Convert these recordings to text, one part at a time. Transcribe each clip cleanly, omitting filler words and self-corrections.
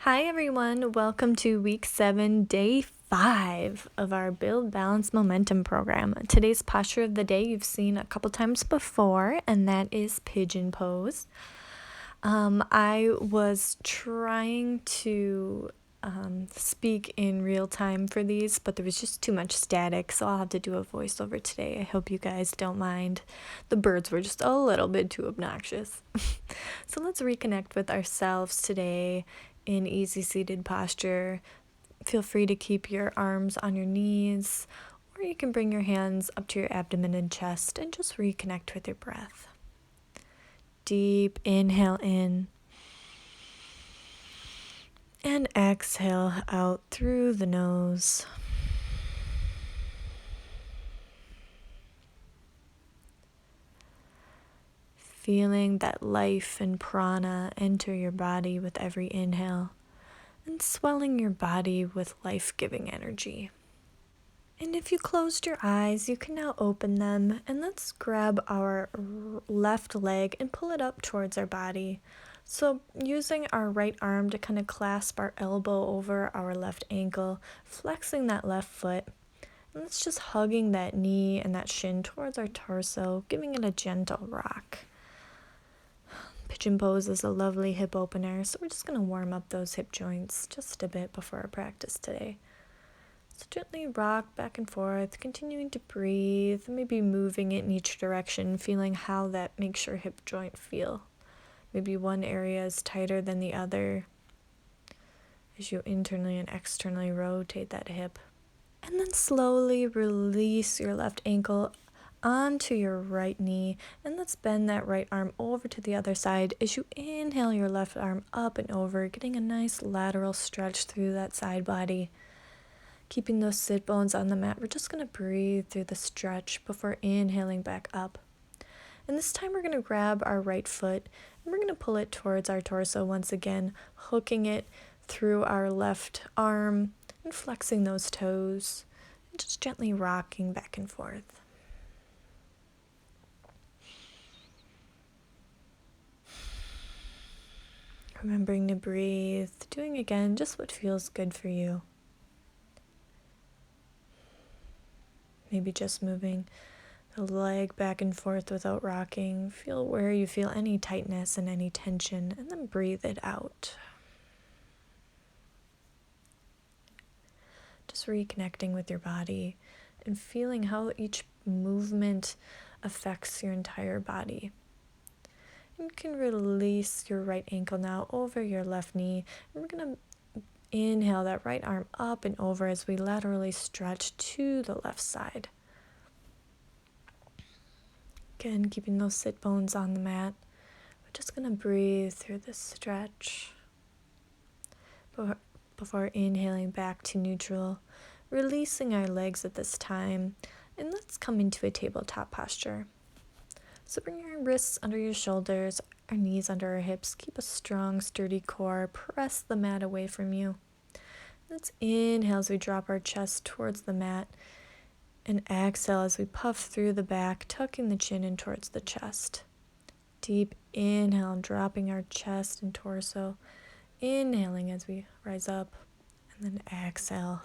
Hi everyone, welcome to week 7, day 5 of our Build Balance Momentum program. Today's posture of the day you've seen a couple times before, and that is pigeon pose. I was trying to speak in real time for these, but there was just too much static, so I'll have to do a voiceover today. I hope you guys don't mind. The birds were just a little bit too obnoxious. So let's reconnect with ourselves today in easy seated posture. Feel free to keep your arms on your knees, or you can bring your hands up to your abdomen and chest and just reconnect with your breath. Deep inhale in and exhale out through the nose. Feeling that life and prana enter your body with every inhale and swelling your body with life-giving energy. And if you closed your eyes, you can now open them, and let's grab our left leg and pull it up towards our body. So using our right arm to kind of clasp our elbow over our left ankle, flexing that left foot, and let's just hugging that knee and that shin towards our torso, giving it a gentle rock. Pigeon pose is a lovely hip opener, so we're just going to warm up those hip joints just a bit before our practice today. So gently rock back and forth, continuing to breathe, maybe moving it in each direction, feeling how that makes your hip joint feel. Maybe one area is tighter than the other as you internally and externally rotate that hip. And then slowly release your left ankle onto your right knee, and let's bend that right arm over to the other side as you inhale your left arm up and over, getting a nice lateral stretch through that side body. Keeping those sit bones on the mat, we're just going to breathe through the stretch before inhaling back up. And this time we're going to grab our right foot and we're going to pull it towards our torso once again, hooking it through our left arm and flexing those toes and just gently rocking back and forth. Remembering to breathe, doing again just what feels good for you. Maybe just moving the leg back and forth without rocking. Feel where you feel any tightness and any tension, and then breathe it out. Just reconnecting with your body and feeling how each movement affects your entire body. You can release your right ankle now over your left knee, and we're going to inhale that right arm up and over as we laterally stretch to the left side. Again, keeping those sit bones on the mat. We're just going to breathe through this stretch before inhaling back to neutral, releasing our legs at this time, and let's come into a tabletop posture. So bring your wrists under your shoulders, our knees under our hips, keep a strong, sturdy core, press the mat away from you. Let's inhale as we drop our chest towards the mat, and exhale as we puff through the back, tucking the chin in towards the chest. Deep inhale, dropping our chest and torso, inhaling as we rise up, and then exhale.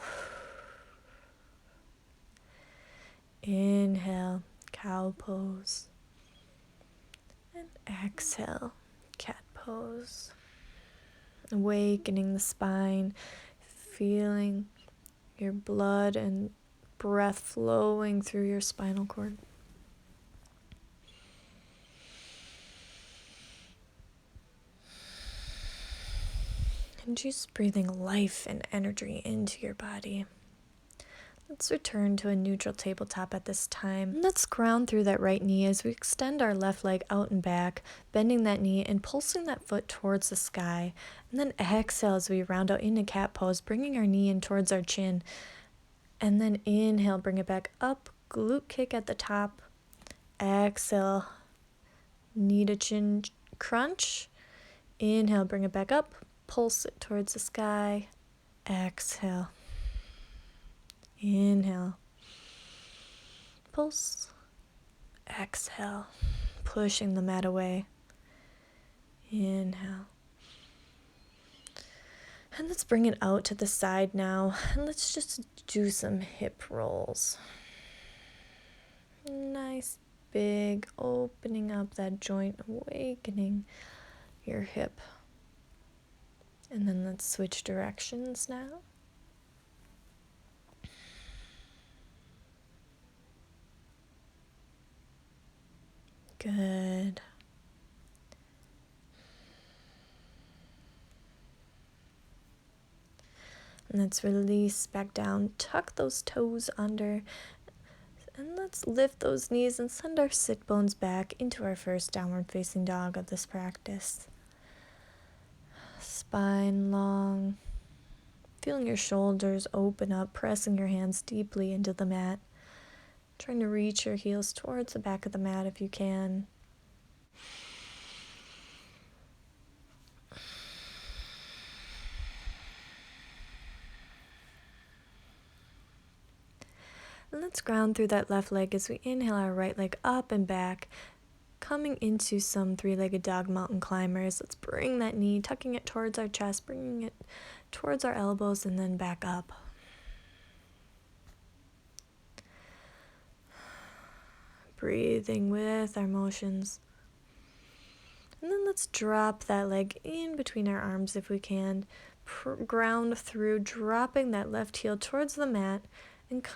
Inhale, cow pose. And exhale, cat pose. Awakening the spine, feeling your blood and breath flowing through your spinal cord. And just breathing life and energy into your body. Let's return to a neutral tabletop at this time. Let's ground through that right knee as we extend our left leg out and back, bending that knee and pulsing that foot towards the sky. And then exhale as we round out into cat pose, bringing our knee in towards our chin. And then inhale, bring it back up, glute kick at the top. Exhale, knee to chin crunch. Inhale, bring it back up, pulse it towards the sky. Exhale. Inhale, pulse, exhale, pushing the mat away. Inhale, And let's bring it out to the side now. And let's just do some hip rolls. Nice big opening up that joint, awakening your hip. And then let's switch directions now. Good. And let's release back down, tuck those toes under, and let's lift those knees and send our sit bones back into our first downward facing dog of this practice. Spine long, feeling your shoulders open up, pressing your hands deeply into the mat, trying to reach your heels towards the back of the mat if you can. And let's ground through that left leg as we inhale our right leg up and back, coming into some three-legged dog mountain climbers. Let's bring that knee, tucking it towards our chest, bringing it towards our elbows, and then back up. Breathing with our motions. And then let's drop that leg in between our arms if we can. Ground through, dropping that left heel towards the mat, and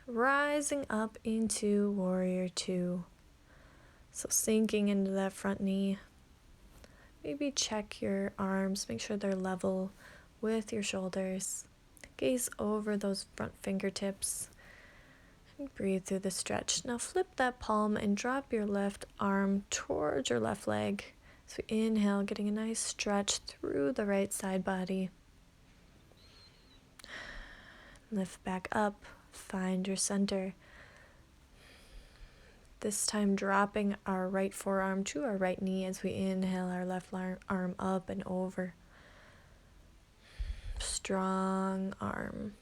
rising up into Warrior Two. So sinking into that front knee. Maybe check your arms, make sure they're level with your shoulders. Gaze over those front fingertips. And breathe through the stretch. Now flip that palm and drop your left arm towards your left leg. So inhale, getting a nice stretch through the right side body. Lift back up, find your center. This time dropping our right forearm to our right knee as we inhale our left arm up and over. Strong arm.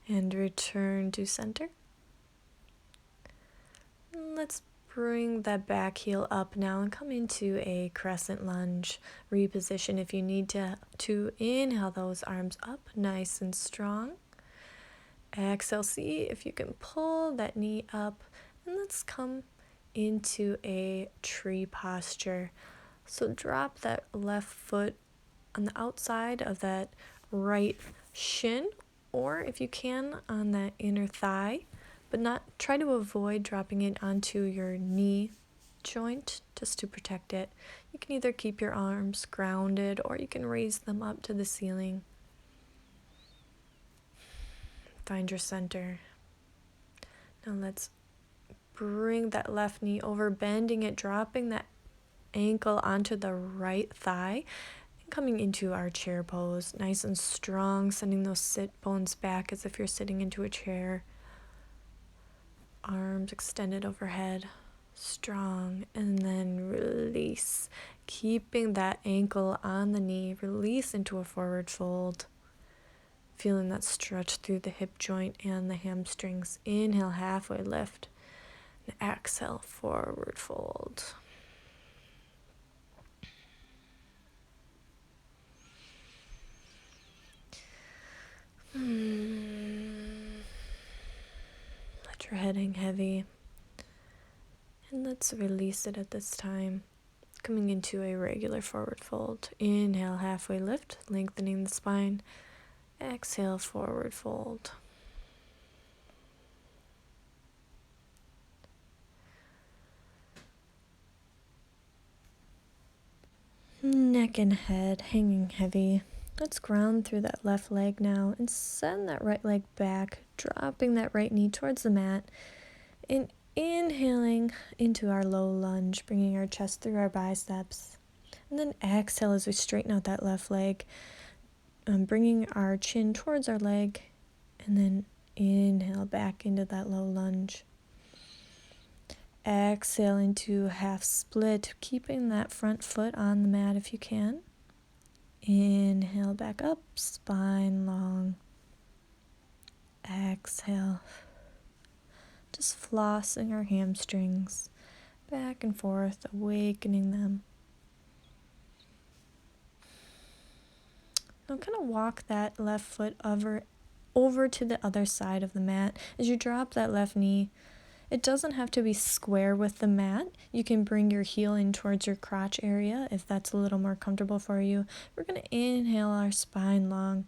And return to center. Let's bring that back heel up now and come into a crescent lunge. Reposition if you need to inhale those arms up nice and strong. Exhale, see if you can pull that knee up, and let's come into a tree posture. So drop that left foot on the outside of that right shin, or if you can on that inner thigh, but try to avoid dropping it onto your knee joint just to protect it. You can either keep your arms grounded or you can raise them up to the ceiling. Find your center. Now let's bring that left knee over, bending it, dropping that ankle onto the right thigh, and coming into our chair pose, nice and strong, sending those sit bones back as if you're sitting into a chair. Arms extended overhead, strong, and then release, keeping that ankle on the knee, release into a forward fold. Feeling that stretch through the hip joint and the hamstrings. Inhale, halfway lift. And exhale, forward fold. Let your head hang heavy. And let's release it at this time. Coming into a regular forward fold. Inhale, halfway lift, lengthening the spine. Exhale, forward fold. Neck and head hanging heavy. Let's ground through that left leg now and send that right leg back, dropping that right knee towards the mat, and inhaling into our low lunge, bringing our chest through our biceps. And then exhale as we straighten out that left leg, bringing our chin towards our leg, and then inhale back into that low lunge. Exhale into half split, keeping that front foot on the mat if you can. Inhale back up, spine long. Exhale. Just flossing our hamstrings back and forth, awakening them. Now kind of walk that left foot over to the other side of the mat. As you drop that left knee, it doesn't have to be square with the mat. You can bring your heel in towards your crotch area if that's a little more comfortable for you. We're going to inhale our spine long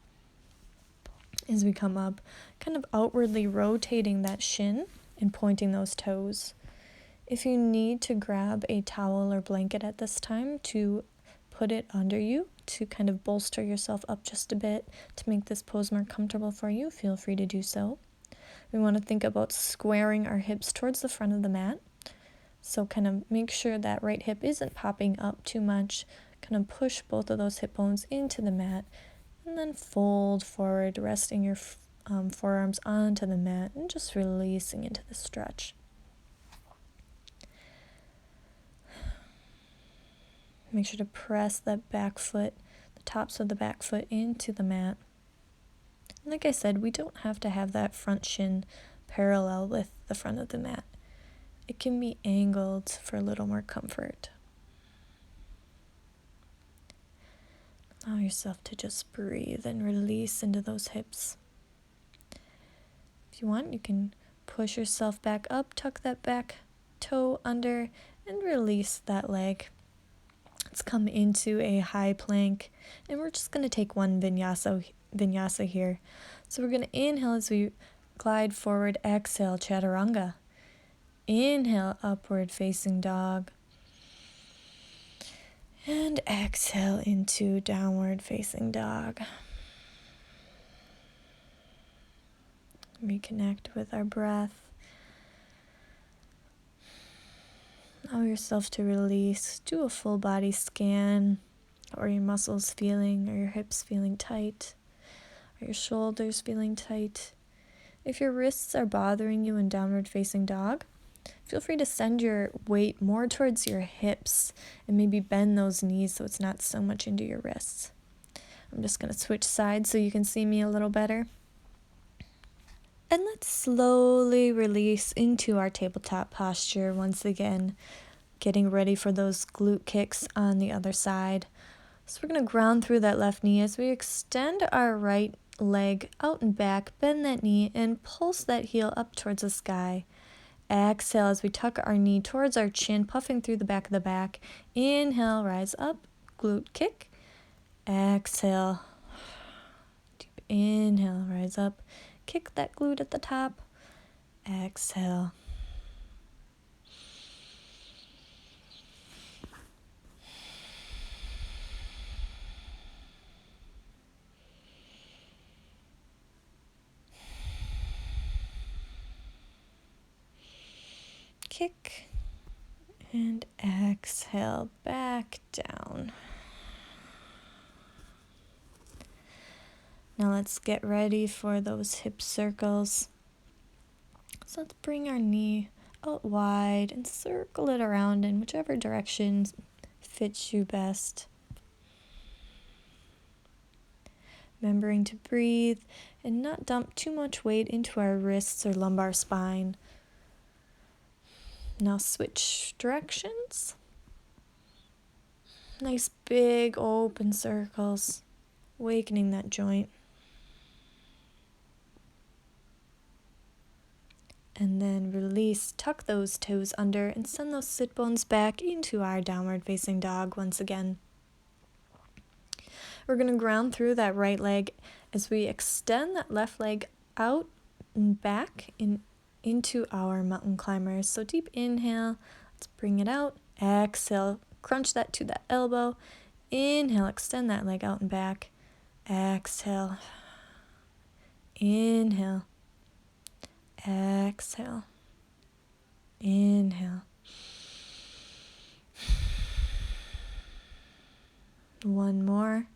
as we come up, kind of outwardly rotating that shin and pointing those toes. If you need to grab a towel or blanket at this time to put it under you to kind of bolster yourself up just a bit to make this pose more comfortable for you, feel free to do so. We want to think about squaring our hips towards the front of the mat. So kind of make sure that right hip isn't popping up too much. Kind of push both of those hip bones into the mat and then fold forward, resting your forearms onto the mat and just releasing into the stretch. Make sure to press that back foot, the tops of the back foot into the mat. Like I said, we don't have to have that front shin parallel with the front of the mat. It can be angled for a little more comfort. Allow yourself to just breathe and release into those hips. If you want, you can push yourself back up, tuck that back toe under, and release that leg. Let's come into a high plank, and we're just going to take one vinyasa here. So we're going to inhale as we glide forward, exhale, chaturanga. Inhale, upward facing dog. And exhale into downward facing dog. Reconnect with our breath. Allow yourself to release. Do a full body scan. How are your muscles feeling? Are your hips feeling tight? Are your shoulders feeling tight? If your wrists are bothering you in downward facing dog, feel free to send your weight more towards your hips and maybe bend those knees so it's not so much into your wrists. I'm just going to switch sides so you can see me a little better. And let's slowly release into our tabletop posture once again, getting ready for those glute kicks on the other side. So we're going to ground through that left knee as we extend our right leg out and back, bend that knee, and pulse that heel up towards the sky. Exhale as we tuck our knee towards our chin, puffing through the back of the back. Inhale, rise up, glute kick. Exhale, deep inhale, rise up. Kick that glute at the top. Exhale. Kick and exhale back down. Now let's get ready for those hip circles. So let's bring our knee out wide and circle it around in whichever direction fits you best. Remembering to breathe and not dump too much weight into our wrists or lumbar spine. Now switch directions. Nice big open circles, awakening that joint. And then release, tuck those toes under and send those sit bones back into our downward facing dog once again. We're going to ground through that right leg as we extend that left leg out and back into our mountain climbers. So deep inhale, let's bring it out. Exhale, crunch that to that elbow. Inhale, extend that leg out and back. Exhale. Inhale. Exhale. Inhale. One more.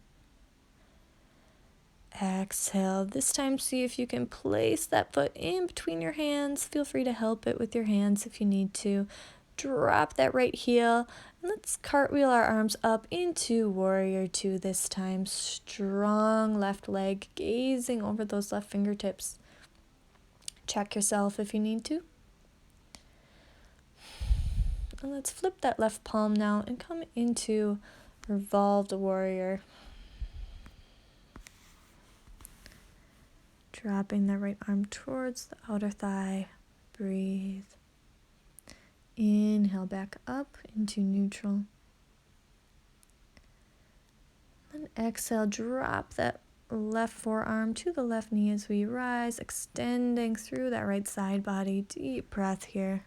Exhale. This time, see if you can place that foot in between your hands. Feel free to help it with your hands if you need to. Drop that right heel. And let's cartwheel our arms up into Warrior Two this time. Strong left leg, gazing over those left fingertips. Check yourself if you need to. And let's flip that left palm now and come into Revolved Warrior. Dropping that right arm towards the outer thigh. Breathe. Inhale back up into neutral. And exhale, drop that left forearm to the left knee as we rise, extending through that right side body. Deep breath here.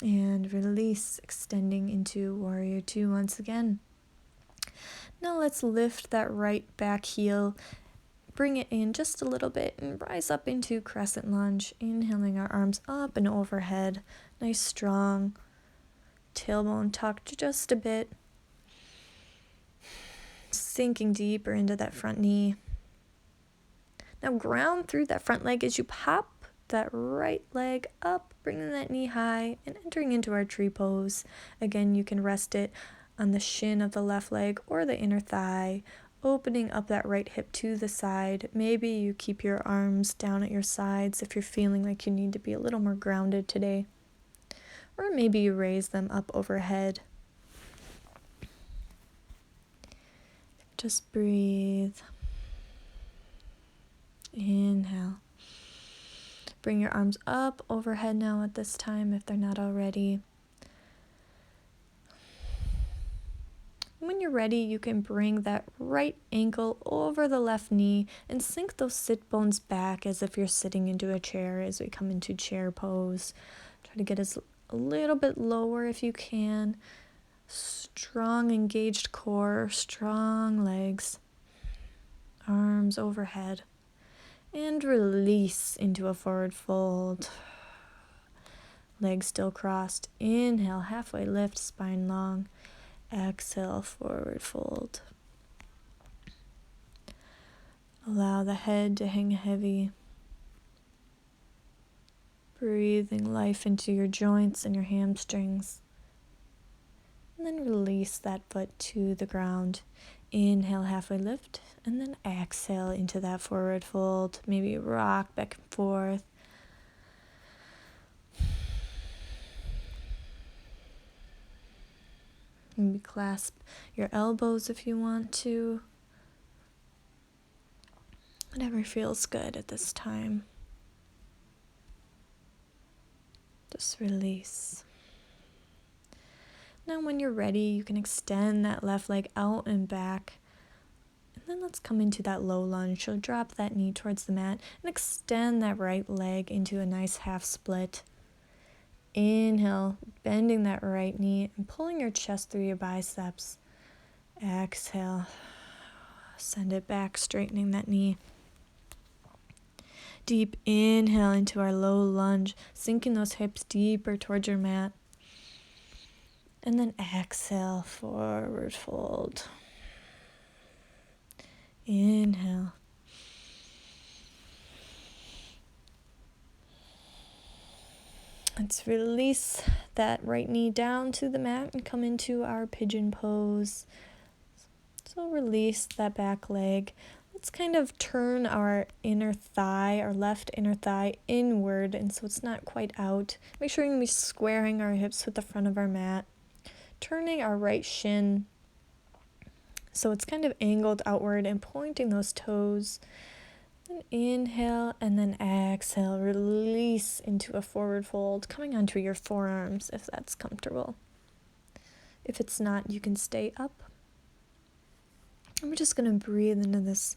And release, extending into Warrior Two once again. Now let's lift that right back heel, bring it in just a little bit, and rise up into Crescent Lunge. Inhaling our arms up and overhead. Nice strong tailbone tucked just a bit. Sinking deeper into that front knee. Now ground through that front leg as you pop that right leg up, bringing that knee high and entering into our tree pose. Again, you can rest it on the shin of the left leg or the inner thigh, opening up that right hip to the side. Maybe you keep your arms down at your sides if you're feeling like you need to be a little more grounded today. Or maybe you raise them up overhead. Just breathe. Inhale. Bring your arms up overhead now at this time if they're not already. When you're ready, you can bring that right ankle over the left knee and sink those sit bones back as if you're sitting into a chair as we come into chair pose. Try to get us a little bit lower if you can. Strong engaged core, strong legs, arms overhead. And release into a forward fold. Legs still crossed. Inhale, halfway lift, spine long. Exhale, forward fold. Allow the head to hang heavy. Breathing life into your joints and your hamstrings. And then release that foot to the ground. Inhale, halfway lift, and then exhale into that forward fold. Maybe rock back and forth. Maybe clasp your elbows if you want to. Whatever feels good at this time. Just release. Now when you're ready, you can extend that left leg out and back. And then let's come into that low lunge. So drop that knee towards the mat and extend that right leg into a nice half split. Inhale, bending that right knee and pulling your chest through your biceps. Exhale, send it back, straightening that knee. Deep inhale into our low lunge, sinking those hips deeper towards your mat. And then exhale, forward fold. Inhale. Let's release that right knee down to the mat and come into our pigeon pose. So release that back leg. Let's kind of turn our inner thigh, our left inner thigh inward, and so it's not quite out. Make sure we're squaring our hips with the front of our mat. Turning our right shin so it's kind of angled outward and pointing those toes. And inhale and then exhale, release into a forward fold, coming onto your forearms if that's comfortable. If it's not, you can stay up. And we're just going to breathe into this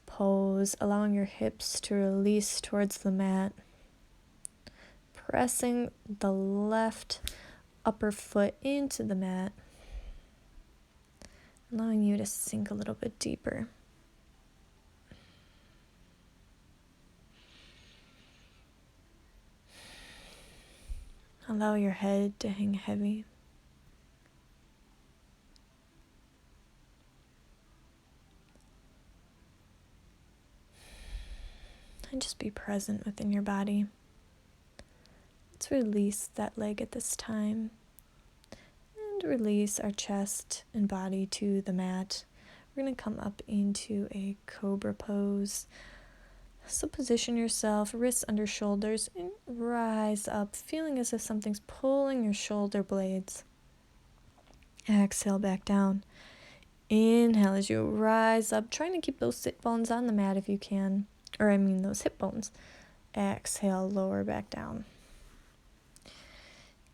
pose, allowing your hips to release towards the mat. Pressing the left upper foot into the mat, allowing you to sink a little bit deeper. Allow your head to hang heavy. And just be present within your body. Let's release that leg at this time. And release our chest and body to the mat. We're going to come up into a cobra pose. So position yourself, wrists under shoulders, and rise up, feeling as if something's pulling your shoulder blades. Exhale back down. Inhale as you rise up, trying to keep those sit bones on the mat if you can, those hip bones. Exhale, lower back down.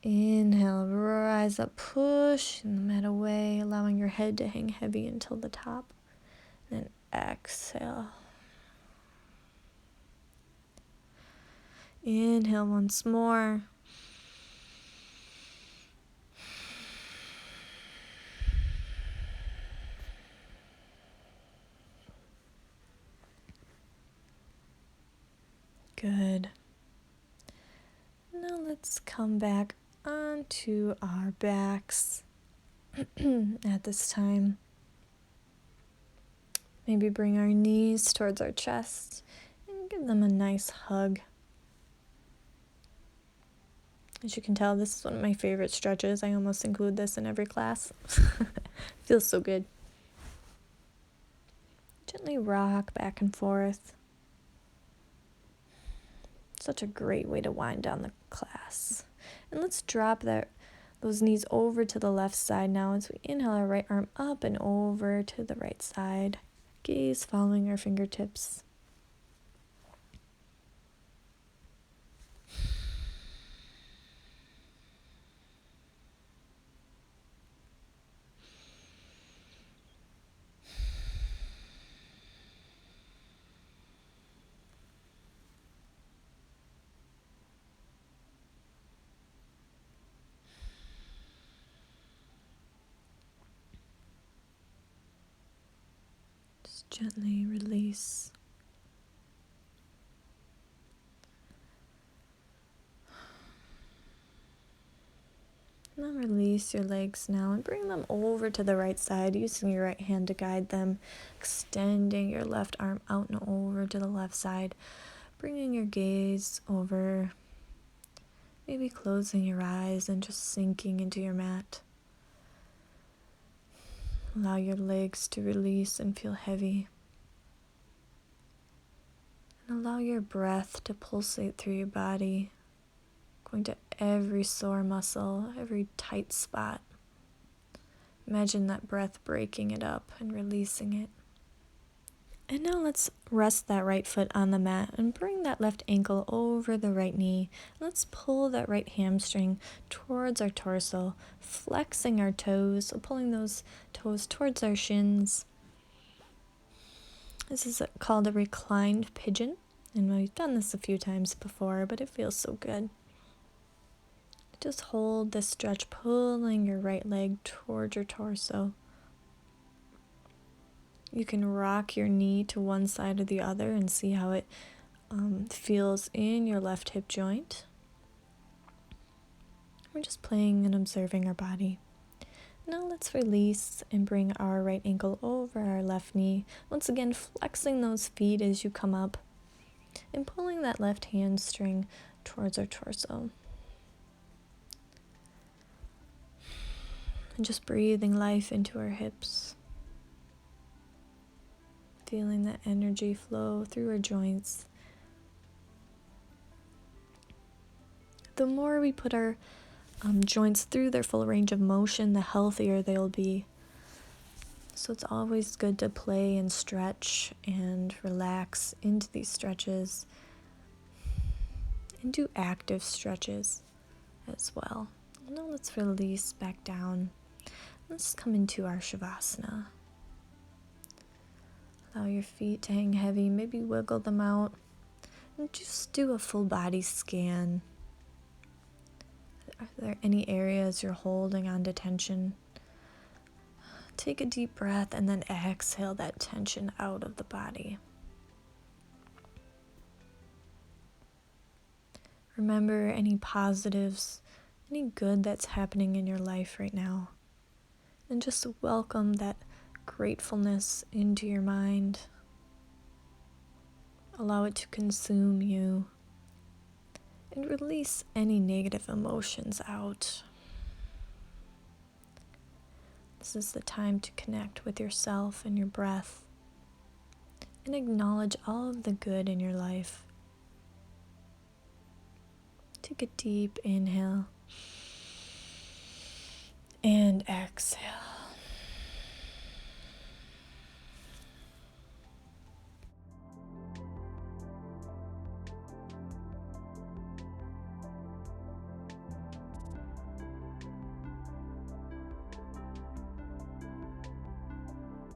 Inhale, rise up, push the mat away, allowing your head to hang heavy until the top. Then exhale. Inhale once more. Good. Now let's come back onto our backs at this time. Maybe bring our knees towards our chest and give them a nice hug. As you can tell, this is one of my favorite stretches. I almost include this in every class. Feels so good. Gently rock back and forth. Such a great way to wind down the class. And let's drop those knees over to the left side now as we inhale our right arm up and over to the right side. Gaze following our fingertips. Just gently release. Now release your legs now and bring them over to the right side, using your right hand to guide them, extending your left arm out and over to the left side, bringing your gaze over, maybe closing your eyes and just sinking into your mat. Allow your legs to release and feel heavy. And allow your breath to pulsate through your body, going to every sore muscle, every tight spot. Imagine that breath breaking it up and releasing it. And now let's rest that right foot on the mat and bring that left ankle over the right knee. Let's pull that right hamstring towards our torso, flexing our toes, so pulling those toes towards our shins. This is called a reclined pigeon, and we've done this a few times before, but it feels so good. Just hold this stretch, pulling your right leg towards your torso. You can rock your knee to one side or the other and see how it feels in your left hip joint. We're just playing and observing our body. Now let's release and bring our right ankle over our left knee. Once again, flexing those feet as you come up and pulling that left hamstring towards our torso. And just breathing life into our hips. Feeling that energy flow through our joints. The more we put our joints through their full range of motion, the healthier they'll be. So it's always good to play and stretch and relax into these stretches. And do active stretches as well. Now let's release back down. Let's come into our Shavasana. Allow your feet to hang heavy, maybe wiggle them out, and just do a full body scan. Are there any areas you're holding on to tension? Take a deep breath and then exhale that tension out of the body. Remember any positives, any good that's happening in your life right now. And just welcome that gratefulness into your mind. Allow it to consume you. And release any negative emotions out. This is the time to connect with yourself and your breath. And acknowledge all of the good in your life. Take a deep inhale. And exhale.